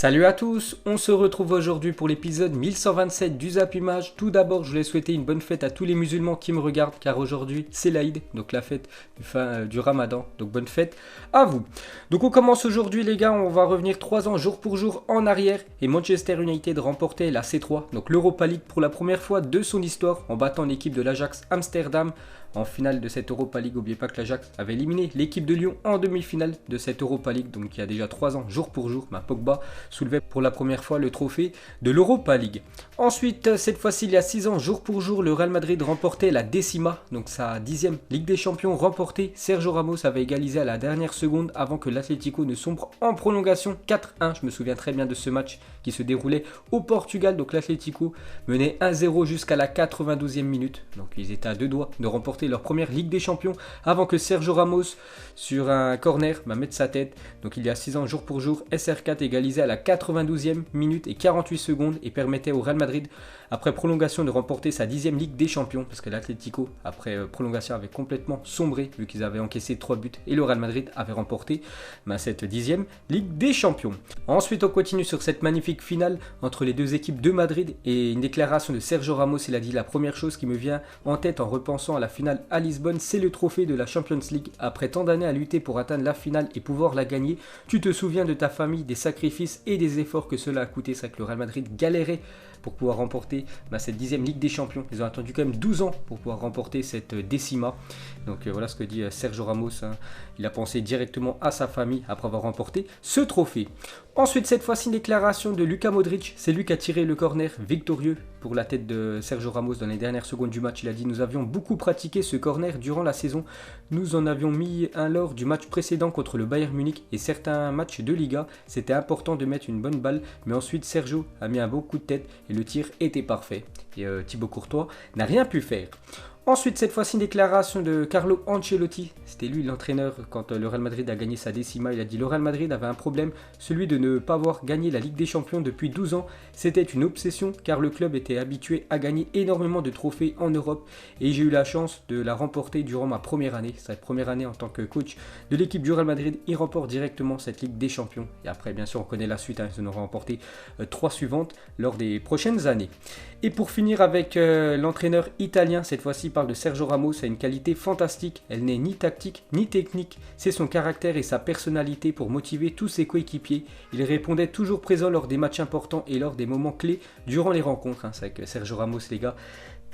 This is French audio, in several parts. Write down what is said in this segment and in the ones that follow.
Salut à tous, on se retrouve aujourd'hui pour l'épisode 1127 du Zap Image. Tout d'abord, je voulais souhaiter une bonne fête à tous les musulmans qui me regardent car aujourd'hui c'est l'Aïd, donc la fête du Ramadan, donc bonne fête à vous. Donc on commence aujourd'hui les gars, on va revenir 3 ans jour pour jour en arrière et Manchester United remportait la C3, donc l'Europa League pour la première fois de son histoire en battant l'équipe de l'Ajax Amsterdam. En finale de cette Europa League, n'oubliez pas que l'Ajax avait éliminé l'équipe de Lyon en demi-finale de cette Europa League, donc il y a déjà 3 ans, jour pour jour, Pogba soulevait pour la première fois le trophée de l'Europa League. Ensuite, cette fois-ci, il y a 6 ans, jour pour jour, le Real Madrid remportait la décima, donc sa 10e Ligue des Champions remportée. Sergio Ramos avait égalisé à la dernière seconde avant que l'Atlético ne sombre en prolongation 4-1. Je me souviens très bien de ce match qui se déroulait au Portugal, donc l'Atlético menait 1-0 jusqu'à la 92e minute, donc ils étaient à 2 doigts de remporter leur première Ligue des Champions avant que Sergio Ramos sur un corner mette sa tête. Donc il y a 6 ans jour pour jour, SR4 égalisait à la 92e minute et 48 secondes et permettait au Real Madrid après prolongation de remporter sa 10e Ligue des Champions parce que l'Atlético après prolongation avait complètement sombré vu qu'ils avaient encaissé 3 buts et le Real Madrid avait remporté cette 10e Ligue des Champions. Ensuite on continue sur cette magnifique finale entre les deux équipes de Madrid et une déclaration de Sergio Ramos. Il a dit: la première chose qui me vient en tête en repensant à la finale à Lisbonne, c'est le trophée de la Champions League. Après tant d'années à lutter pour atteindre la finale et pouvoir la gagner, tu te souviens de ta famille, des sacrifices et des efforts que cela a coûté. C'est vrai que le Real Madrid galérait pour pouvoir remporter cette 10e Ligue des Champions. Ils ont attendu quand même 12 ans pour pouvoir remporter cette décima. Donc voilà ce que dit Sergio Ramos. Il a pensé directement à sa famille après avoir remporté ce trophée. Ensuite, cette fois-ci, une déclaration de Luka Modric. C'est lui qui a tiré le corner victorieux pour la tête de Sergio Ramos dans les dernières secondes du match. Il a dit: nous avions beaucoup pratiqué ce corner durant la saison. Nous en avions mis un lors du match précédent contre le Bayern Munich et certains matchs de Liga. C'était important de mettre une bonne balle. Mais ensuite, Sergio a mis un beau coup de tête et le tir était parfait. Et Thibaut Courtois n'a rien pu faire. Ensuite, cette fois-ci, une déclaration de Carlo Ancelotti. C'était lui l'entraîneur quand le Real Madrid a gagné sa décima. Il a dit: le Real Madrid avait un problème, celui de ne pas avoir gagné la Ligue des Champions depuis 12 ans. C'était une obsession car le club était habitué à gagner énormément de trophées en Europe et j'ai eu la chance de la remporter durant ma première année. Cette première année en tant que coach de l'équipe du Real Madrid, il remporte directement cette Ligue des Champions. Et après, bien sûr, on connaît la suite. Ils en auront remporté 3 suivantes lors des prochaines années. Et pour finir avec l'entraîneur italien, cette fois-ci parle de Sergio Ramos. A une qualité fantastique, elle n'est ni tactique ni technique, c'est son caractère et sa personnalité pour motiver tous ses coéquipiers. Il répondait toujours présent lors des matchs importants et lors des moments clés durant les rencontres. C'est vrai que Sergio Ramos, les gars,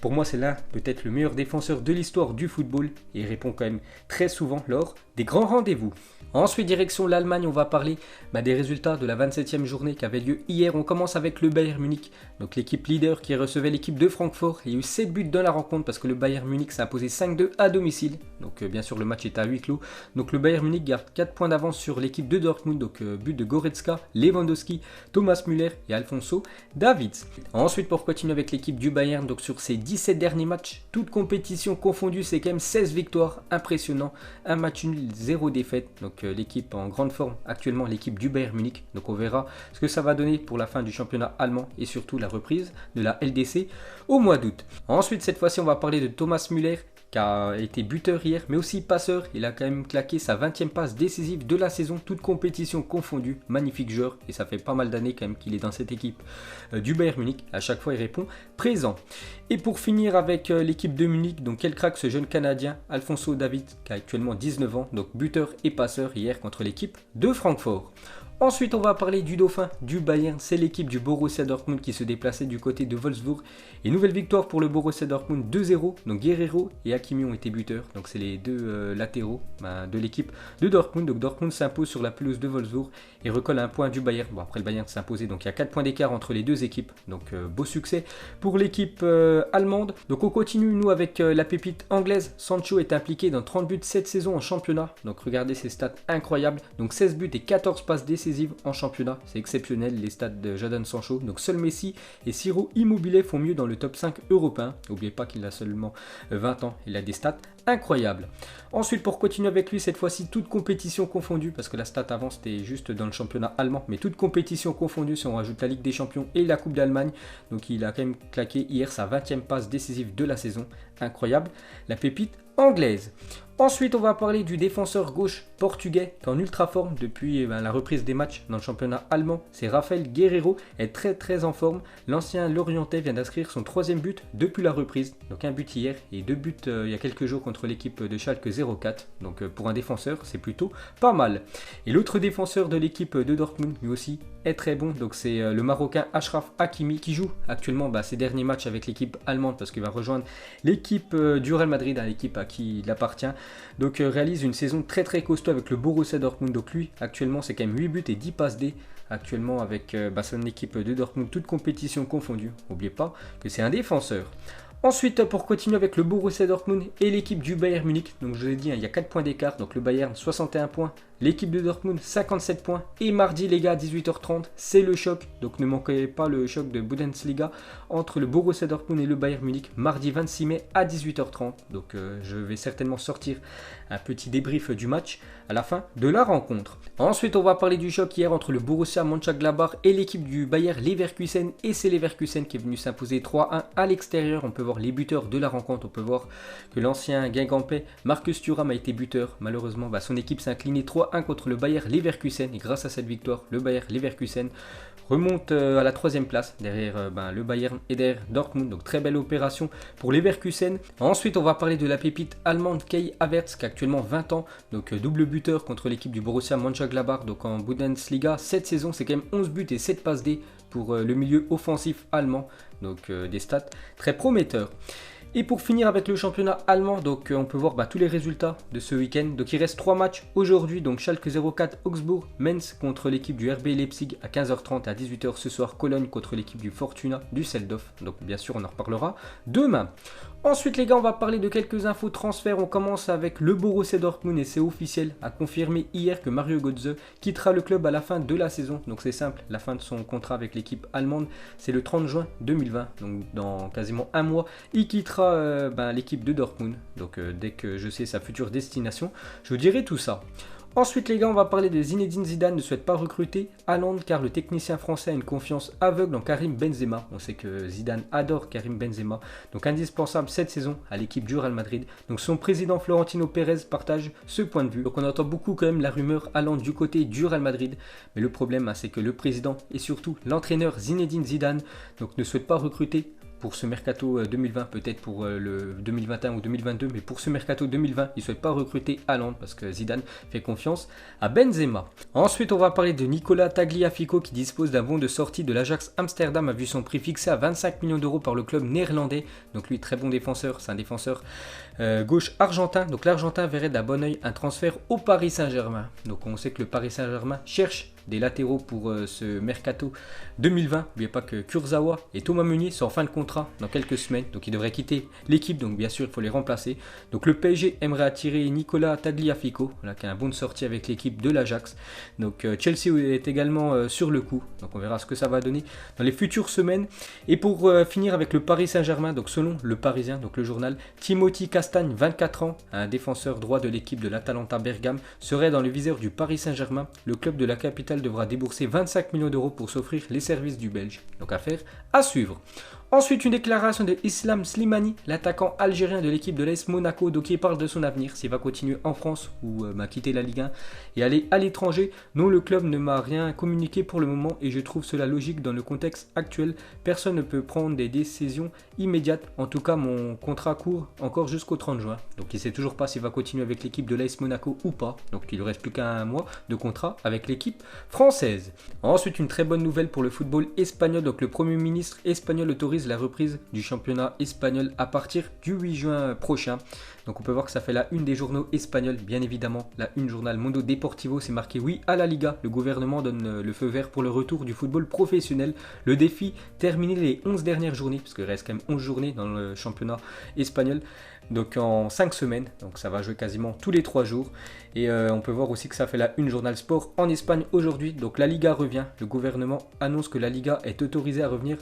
pour moi c'est l'un peut-être le meilleur défenseur de l'histoire du football et il répond quand même très souvent lors des grands rendez-vous. Ensuite, direction l'Allemagne, on va parler des résultats de la 27e journée qui avait lieu hier. On commence avec le Bayern Munich, donc l'équipe leader qui recevait l'équipe de Francfort. Il y a eu 7 buts dans la rencontre parce que le Bayern Munich s'est imposé 5-2 à domicile. Donc bien sûr le match est à huis clos. Donc le Bayern Munich garde 4 points d'avance sur l'équipe de Dortmund. Donc but de Goretzka, Lewandowski, Thomas Müller et Alphonso Davids. Ensuite, pour continuer avec l'équipe du Bayern, donc sur ses 17 derniers matchs, toutes compétitions confondues, c'est quand même 16 victoires, impressionnant. Un match nul, 0 défaite. Donc l'équipe en grande forme actuellement, l'équipe du Bayern Munich. Donc on verra ce que ça va donner pour la fin du championnat allemand et surtout la reprise de la LDC au mois d'août. Ensuite, cette fois-ci, on va parler de Thomas Müller qui a été buteur hier, mais aussi passeur. Il a quand même claqué sa 20e passe décisive de la saison, toute compétition confondue. Magnifique joueur et ça fait pas mal d'années quand même qu'il est dans cette équipe du Bayern Munich. À chaque fois, il répond présent. Et pour finir avec l'équipe de Munich, donc quel crack ce jeune Canadien, Alphonso Davids, qui a actuellement 19 ans, donc buteur et passeur hier contre l'équipe de Francfort. Ensuite, on va parler du dauphin du Bayern. C'est l'équipe du Borussia Dortmund qui se déplaçait du côté de Wolfsburg. Et nouvelle victoire pour le Borussia Dortmund 2-0. Donc Guerreiro et Hakimi ont été buteurs. Donc c'est les deux latéraux de l'équipe de Dortmund. Donc Dortmund s'impose sur la pelouse de Wolfsburg et recolle un point du Bayern. Bon, après le Bayern s'est imposé. Donc il y a 4 points d'écart entre les deux équipes. Donc beau succès pour l'équipe allemande. Donc on continue nous avec la pépite anglaise. Sancho est impliqué dans 30 buts cette saison en championnat. Donc regardez ses stats incroyables. Donc 16 buts et 14 passes décisives en championnat, c'est exceptionnel les stats de Jadon Sancho. Donc seul Messi et Ciro Immobile font mieux dans le top 5 européen. N'oubliez pas qu'il a seulement 20 ans, il a des stats incroyables. Ensuite, pour continuer avec lui, cette fois-ci toute compétition confondue, parce que la stat avant c'était juste dans le championnat allemand, mais toute compétition confondue si on rajoute la Ligue des Champions et la Coupe d'Allemagne. Donc il a quand même claqué hier sa 20e passe décisive de la saison, incroyable, la pépite anglaise. Ensuite, on va parler du défenseur gauche portugais qui est en ultra forme depuis la reprise des matchs dans le championnat allemand. C'est Rafael Guerreiro, est très en forme. L'ancien Lorientais vient d'inscrire son 3e but depuis la reprise. Donc un but hier et 2 buts il y a quelques jours contre l'équipe de Schalke 04. Donc pour un défenseur, c'est plutôt pas mal. Et l'autre défenseur de l'équipe de Dortmund, lui aussi, est très bon. Donc c'est le Marocain Achraf Hakimi qui joue actuellement ses derniers matchs avec l'équipe allemande parce qu'il va rejoindre l'équipe du Real Madrid, l'équipe à qui il appartient. Donc réalise une saison très costaud avec le Borussia Dortmund. Donc lui actuellement c'est quand même 8 buts et 10 passes D actuellement avec son équipe de Dortmund, toute compétition confondue. N'oubliez pas que c'est un défenseur. Ensuite, pour continuer avec le Borussia Dortmund et l'équipe du Bayern Munich, donc je vous ai dit, il y a 4 points d'écart, donc le Bayern 61 points, l'équipe de Dortmund 57 points, et mardi les gars à 18h30, c'est le choc, donc ne manquez pas le choc de Bundesliga entre le Borussia Dortmund et le Bayern Munich, mardi 26 mai à 18h30, donc je vais certainement sortir un petit débrief du match à la fin de la rencontre. Ensuite, on va parler du choc hier entre le Borussia Mönchengladbach et l'équipe du Bayer Leverkusen, et c'est Leverkusen qui est venu s'imposer 3-1 à l'extérieur. On peut voir les buteurs de la rencontre, on peut voir que l'ancien Guingampais Marcus Thuram a été buteur. Malheureusement, son équipe s'est inclinée 3-1 contre le Bayer Leverkusen, et grâce à cette victoire, le Bayer Leverkusen remonte à la 3e place derrière le Bayern et derrière Dortmund. Donc très belle opération pour Leverkusen. Ensuite, on va parler de la pépite allemande Kai Havertz qui a actuellement 20 ans, donc double buteur contre l'équipe du Borussia Mönchengladbach. Donc en Bundesliga, cette saison, c'est quand même 11 buts et 7 passes D pour le milieu offensif allemand. Donc des stats très prometteurs. Et pour finir avec le championnat allemand, donc on peut voir tous les résultats de ce week-end. Donc il reste 3 matchs aujourd'hui, donc Schalke 04, Augsbourg, Mainz contre l'équipe du RB Leipzig à 15h30 et à 18h ce soir, Cologne contre l'équipe du Fortuna Düsseldorf. Donc bien sûr on en reparlera demain. Ensuite les gars, on va parler de quelques infos transferts. On commence avec le Borussia Dortmund et c'est officiel, a confirmé hier que Mario Götze quittera le club à la fin de la saison. Donc c'est simple, la fin de son contrat avec l'équipe allemande, c'est le 30 juin 2020. Donc dans quasiment un mois, il quittera l'équipe de Dortmund. Donc dès que je sais sa future destination, je vous dirai tout ça. Ensuite les gars, on va parler de Zinedine Zidane ne souhaite pas recruter Haaland car le technicien français a une confiance aveugle en Karim Benzema. On sait que Zidane adore Karim Benzema, donc indispensable cette saison à l'équipe du Real Madrid. Donc son président Florentino Pérez partage ce point de vue. Donc on entend beaucoup quand même la rumeur Haaland du côté du Real Madrid, mais le problème c'est que le président et surtout l'entraîneur Zinedine Zidane ne souhaite pas recruter pour ce mercato 2020, peut-être pour le 2021 ou 2022, mais pour ce mercato 2020, il ne souhaite pas recruter Haaland parce que Zidane fait confiance à Benzema. Ensuite, on va parler de Nicolas Tagliafico qui dispose d'un bon de sortie de l'Ajax Amsterdam, a vu son prix fixé à 25 millions d'euros par le club néerlandais. Donc lui, très bon défenseur, c'est un défenseur gauche argentin. Donc l'Argentin verrait d'un bon oeil un transfert au Paris Saint-Germain. Donc on sait que le Paris Saint-Germain cherche des latéraux pour ce mercato 2020. N'oubliez pas que Kurzawa et Thomas Meunier sont en fin de contrat dans quelques semaines, donc ils devraient quitter l'équipe, donc bien sûr il faut les remplacer. Donc le PSG aimerait attirer Nicolas Tagliafico, qui a un bon de sortie avec l'équipe de l'Ajax. Donc Chelsea est également sur le coup, donc on verra ce que ça va donner dans les futures semaines. Et pour finir avec le Paris Saint-Germain, donc selon le Parisien, donc le journal, Timothy Castagne, 24 ans, un défenseur droit de l'équipe de l'Atalanta Bergame, serait dans le viseur du Paris Saint-Germain. Le club de la capitale devra débourser 25 millions d'euros pour s'offrir les services du Belge. Donc affaire à suivre. Ensuite, une déclaration de Islam Slimani, l'attaquant algérien de l'équipe de l'AS Monaco, donc il parle de son avenir, s'il va continuer en France ou quitter la Ligue 1 et aller à l'étranger. Non, le club ne m'a rien communiqué pour le moment et je trouve cela logique dans le contexte actuel. Personne ne peut prendre des décisions immédiates. En tout cas, mon contrat court encore jusqu'au 30 juin. Donc il ne sait toujours pas s'il va continuer avec l'équipe de l'AS Monaco ou pas. Donc il ne reste plus qu'un mois de contrat avec l'équipe française. Ensuite, une très bonne nouvelle pour le football espagnol. Donc le Premier ministre espagnol autorise la reprise du championnat espagnol à partir du 8 juin prochain. Donc on peut voir que ça fait la une des journaux espagnols, bien évidemment. La une journal Mundo Deportivo, c'est marqué oui à la Liga. Le gouvernement donne le feu vert pour le retour du football professionnel. Le défi, terminer les 11 dernières journées, parce qu'il reste quand même 11 journées dans le championnat espagnol. Donc en 5 semaines, donc ça va jouer quasiment tous les 3 jours. Et on peut voir aussi que ça fait la une journal sport en Espagne aujourd'hui. Donc la Liga revient. Le gouvernement annonce que la Liga est autorisée à revenir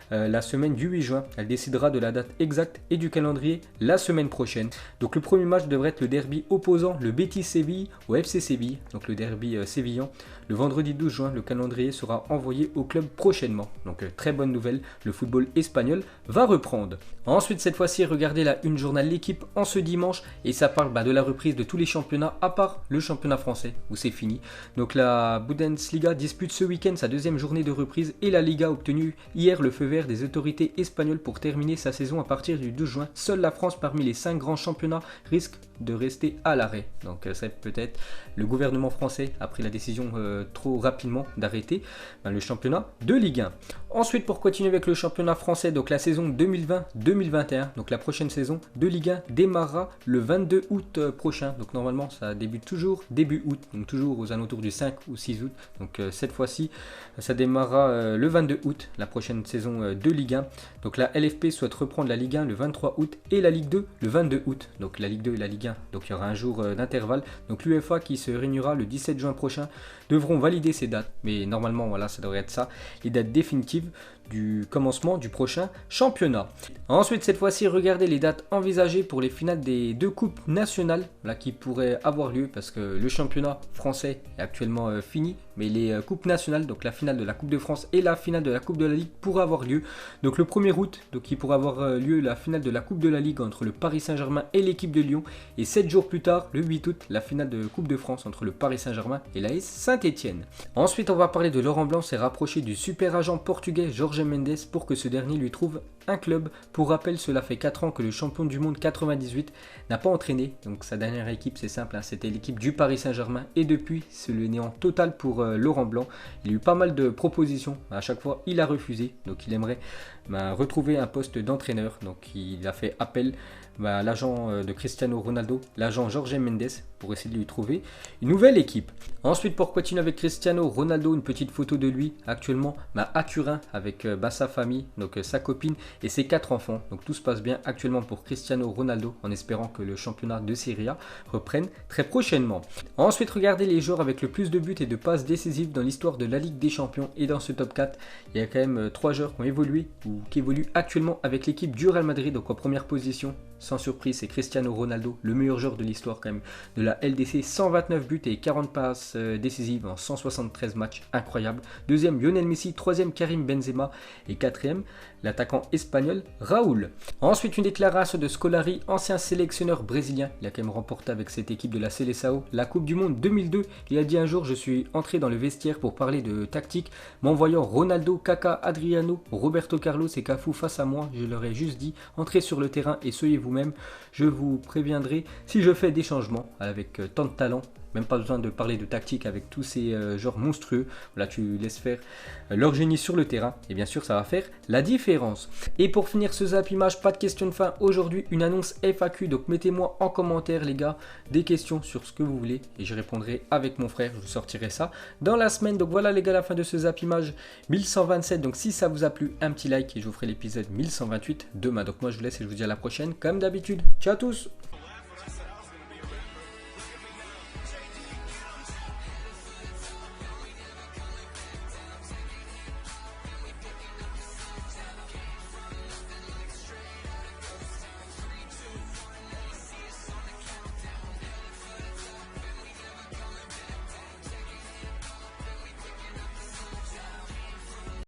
la semaine du 8 juin. Elle décidera de la date exacte et du calendrier la semaine prochaine. Donc le premier match devrait être le derby opposant le Betis Séville au FC Séville, donc le derby sévillan. Le vendredi 12 juin, le calendrier sera envoyé au club prochainement. Donc très bonne nouvelle, le football espagnol va reprendre. Ensuite, cette fois-ci, regardez la une journal d'équipes en ce dimanche et ça parle de la reprise de tous les championnats à part le championnat français où c'est fini. Donc la Bundesliga dispute ce week-end sa deuxième journée de reprise et la Liga a obtenu hier le feu vert des autorités espagnoles pour terminer sa saison à partir du 12 juin. Seule la France parmi les 5 grands championnats risque de rester à l'arrêt. Donc c'est peut-être le gouvernement français a pris la décision trop rapidement d'arrêter le championnat de Ligue 1. Ensuite, pour continuer avec le championnat français, donc la saison 2020-2021, donc la prochaine saison de Ligue 1 démarrera le 22 août prochain. Donc normalement ça débute toujours début août, donc toujours aux alentours du 5 ou 6 août. Donc cette fois-ci ça démarrera le 22 août, la prochaine saison de Ligue 1. Donc la LFP souhaite reprendre la Ligue 1 le 23 août et la Ligue 2 le 22 août. Donc la Ligue 2 et la Ligue 1, donc il y aura un jour d'intervalle. Donc l'UEFA qui se réunira le 17 juin prochain devront valider ces dates. Mais normalement voilà, ça devrait être ça, les dates définitives du commencement du prochain championnat. Ensuite, cette fois-ci, regardez les dates envisagées pour les finales des 2 coupes nationales là, qui pourraient avoir lieu parce que le championnat français est actuellement fini, mais les coupes nationales, donc la finale de la Coupe de France et la finale de la Coupe de la Ligue pourraient avoir lieu. Donc le 1er août, donc il pourrait avoir lieu la finale de la Coupe de la Ligue entre le Paris Saint-Germain et l'équipe de Lyon, et 7 jours plus tard, le 8 août, la finale de Coupe de France entre le Paris Saint-Germain et l'AS Saint-Étienne. Ensuite, on va parler de Laurent Blanc s'est rapproché du super agent portugais Jorge Mendes pour que ce dernier lui trouve un club. Pour rappel, cela fait 4 ans que le champion du monde 98 n'a pas entraîné. Donc sa dernière équipe, c'est simple, c'était l'équipe du Paris Saint-Germain. Et depuis, c'est le néant total pour Laurent Blanc. Il a eu pas mal de propositions. À chaque fois, il a refusé. Donc il aimerait retrouver un poste d'entraîneur. Donc il a fait appel à l'agent de Cristiano Ronaldo, l'agent Jorge Mendes, pour essayer de lui trouver une nouvelle équipe. Ensuite, pour continuer avec Cristiano Ronaldo, une petite photo de lui actuellement à Turin avec sa famille, donc sa copine et ses 4 enfants. Donc tout se passe bien actuellement pour Cristiano Ronaldo, en espérant que le championnat de Serie A reprenne très prochainement. Ensuite, regardez les joueurs avec le plus de buts et de passes décisives dans l'histoire de la Ligue des Champions. Et dans ce top 4, il y a quand même 3 joueurs qui ont évolué ou qui évoluent actuellement avec l'équipe du Real Madrid. Donc en première position, sans surprise, c'est Cristiano Ronaldo, le meilleur joueur de l'histoire quand même de la LDC, 129 buts et 40 passes décisives en 173 matchs, incroyable. Deuxième, Lionel Messi. Troisième, Karim Benzema. Et quatrième, l'attaquant espagnol Raúl. Ensuite, une déclaration de Scolari, ancien sélectionneur brésilien. Il a quand même remporté avec cette équipe de la Seleção la Coupe du Monde 2002. Il a dit un jour: je suis entré dans le vestiaire pour parler de tactique, m'envoyant Ronaldo, Kaka, Adriano, Roberto Carlos et Cafu face à moi. Je leur ai juste dit: entrez sur le terrain et soyez vous-même. Je vous préviendrai si je fais des changements. Avec tant de talent, même pas besoin de parler de tactique avec tous ces genres monstrueux. Là, tu laisses faire leur génie sur le terrain et bien sûr, ça va faire la différence. Et pour finir ce Zap Image, pas de question de fin aujourd'hui, une annonce FAQ. Donc mettez-moi en commentaire, les gars, des questions sur ce que vous voulez et je répondrai avec mon frère. Je vous sortirai ça dans la semaine. Donc voilà, les gars, la fin de ce Zap Image 1127. Donc si ça vous a plu, un petit like et je vous ferai l'épisode 1128 demain. Donc moi, je vous laisse et je vous dis à la prochaine, comme d'habitude. Ciao à tous!